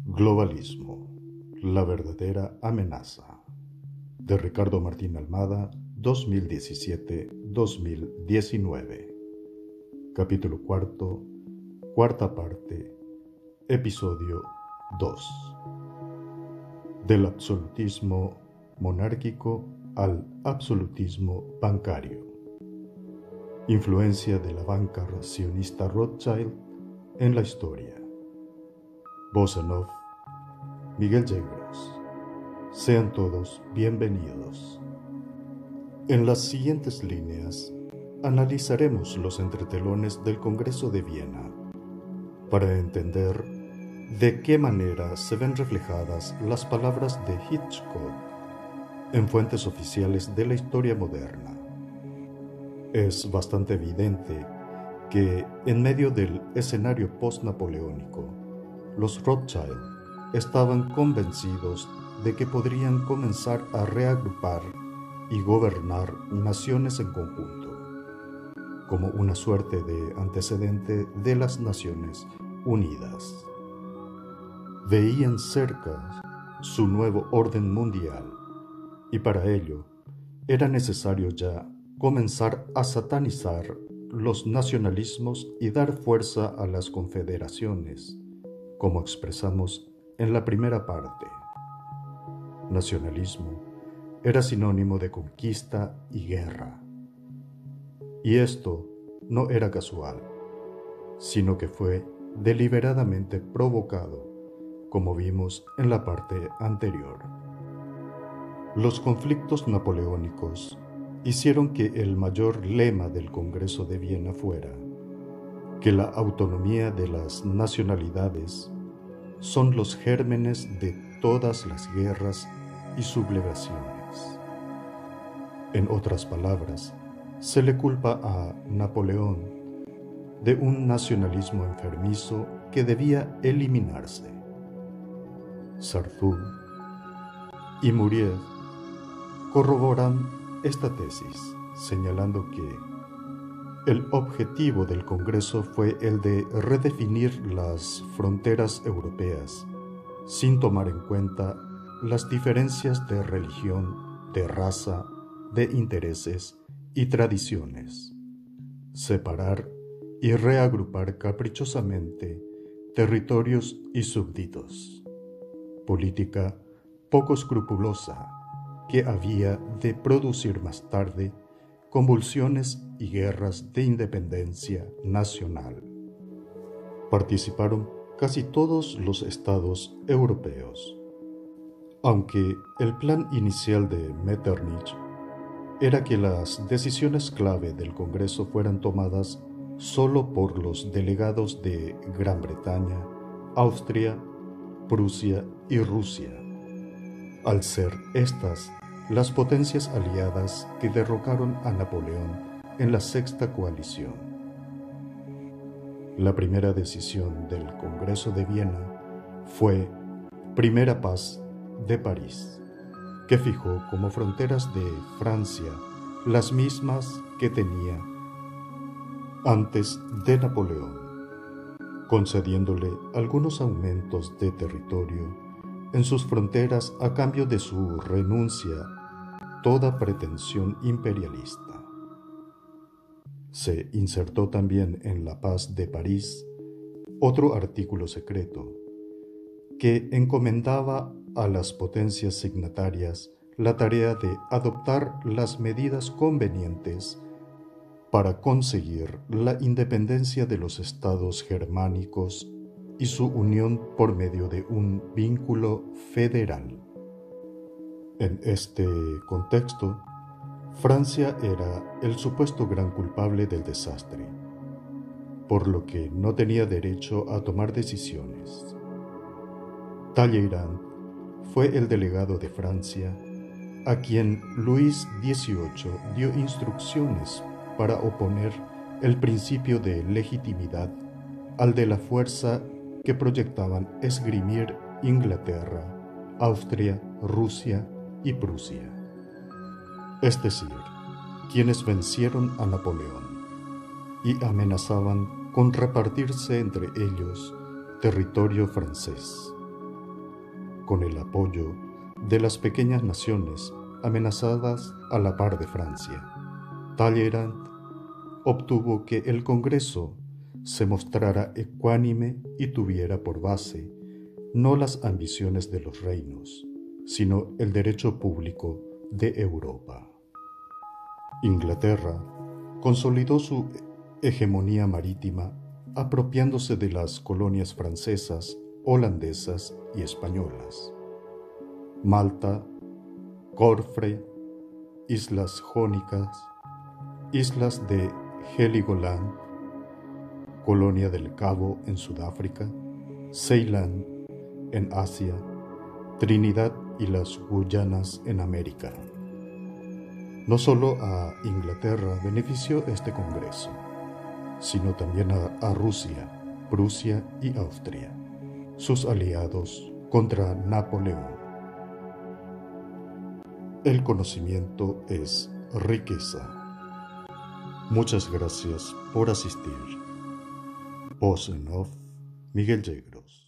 Globalismo, la verdadera amenaza. De Ricardo Martín Almada, 2017-2019. Capítulo cuarto, cuarta parte, episodio 2. Del absolutismo monárquico al absolutismo bancario. Influencia de la banca sionista Rothschild en la historia. Voz en off, Miguel Yegros. Sean todos bienvenidos. En las siguientes líneas analizaremos los entretelones del Congreso de Viena para entender de qué manera se ven reflejadas las palabras de Hitchcock en fuentes oficiales de la historia moderna. Es bastante evidente que en medio del escenario post-napoleónico, los Rothschild estaban convencidos de que podrían comenzar a reagrupar y gobernar naciones en conjunto, como una suerte de antecedente de las Naciones Unidas. Veían cerca su nuevo orden mundial y para ello era necesario ya comenzar a satanizar los nacionalismos y dar fuerza a las confederaciones, como expresamos en la primera parte. Nacionalismo era sinónimo de conquista y guerra. Y esto no era casual, sino que fue deliberadamente provocado, como vimos en la parte anterior. Los conflictos napoleónicos hicieron que el mayor lema del Congreso de Viena fuera que la autonomía de las nacionalidades son los gérmenes de todas las guerras y sublevaciones. En otras palabras, se le culpa a Napoleón de un nacionalismo enfermizo que debía eliminarse. Sartre y Mourier corroboran esta tesis, señalando que el objetivo del Congreso fue el de redefinir las fronteras europeas, sin tomar en cuenta las diferencias de religión, de raza, de intereses y tradiciones. Separar y reagrupar caprichosamente territorios y súbditos. Política poco escrupulosa que había de producir más tarde convulsiones y guerras de independencia nacional. Participaron casi todos los estados europeos, aunque el plan inicial de Metternich era que las decisiones clave del Congreso fueran tomadas solo por los delegados de Gran Bretaña, Austria, Prusia y Rusia, al ser estas las potencias aliadas que derrocaron a Napoleón en la Sexta Coalición. La primera decisión del Congreso de Viena fue Primera Paz de París, que fijó como fronteras de Francia las mismas que tenía antes de Napoleón, concediéndole algunos aumentos de territorio en sus fronteras a cambio de su renuncia a toda pretensión imperialista. Se insertó también en la Paz de París otro artículo secreto que encomendaba a las potencias signatarias la tarea de adoptar las medidas convenientes para conseguir la independencia de los estados germánicos y su unión por medio de un vínculo federal. En este contexto, Francia era el supuesto gran culpable del desastre, por lo que no tenía derecho a tomar decisiones. Talleyrand fue el delegado de Francia, a quien Luis XVIII dio instrucciones para oponer el principio de legitimidad al de la fuerza que proyectaban esgrimir Inglaterra, Austria, Rusia y Prusia, es decir, quienes vencieron a Napoleón y amenazaban con repartirse entre ellos territorio francés, con el apoyo de las pequeñas naciones amenazadas a la par de Francia. Talleyrand obtuvo que el Congreso se mostrara ecuánime y tuviera por base no las ambiciones de los reinos, sino el derecho público de Europa. Inglaterra consolidó su hegemonía marítima apropiándose de las colonias francesas, holandesas y españolas. Malta, Corfre, Islas Jónicas, islas de Heligoland, Colonia del Cabo en Sudáfrica, Ceilán en Asia, Trinidad y las Guyanas en América. No solo a Inglaterra benefició este Congreso, sino también a Rusia, Prusia y Austria, sus aliados contra Napoleón. El conocimiento es riqueza. Muchas gracias por asistir. Voz en off, Miguel Yegros.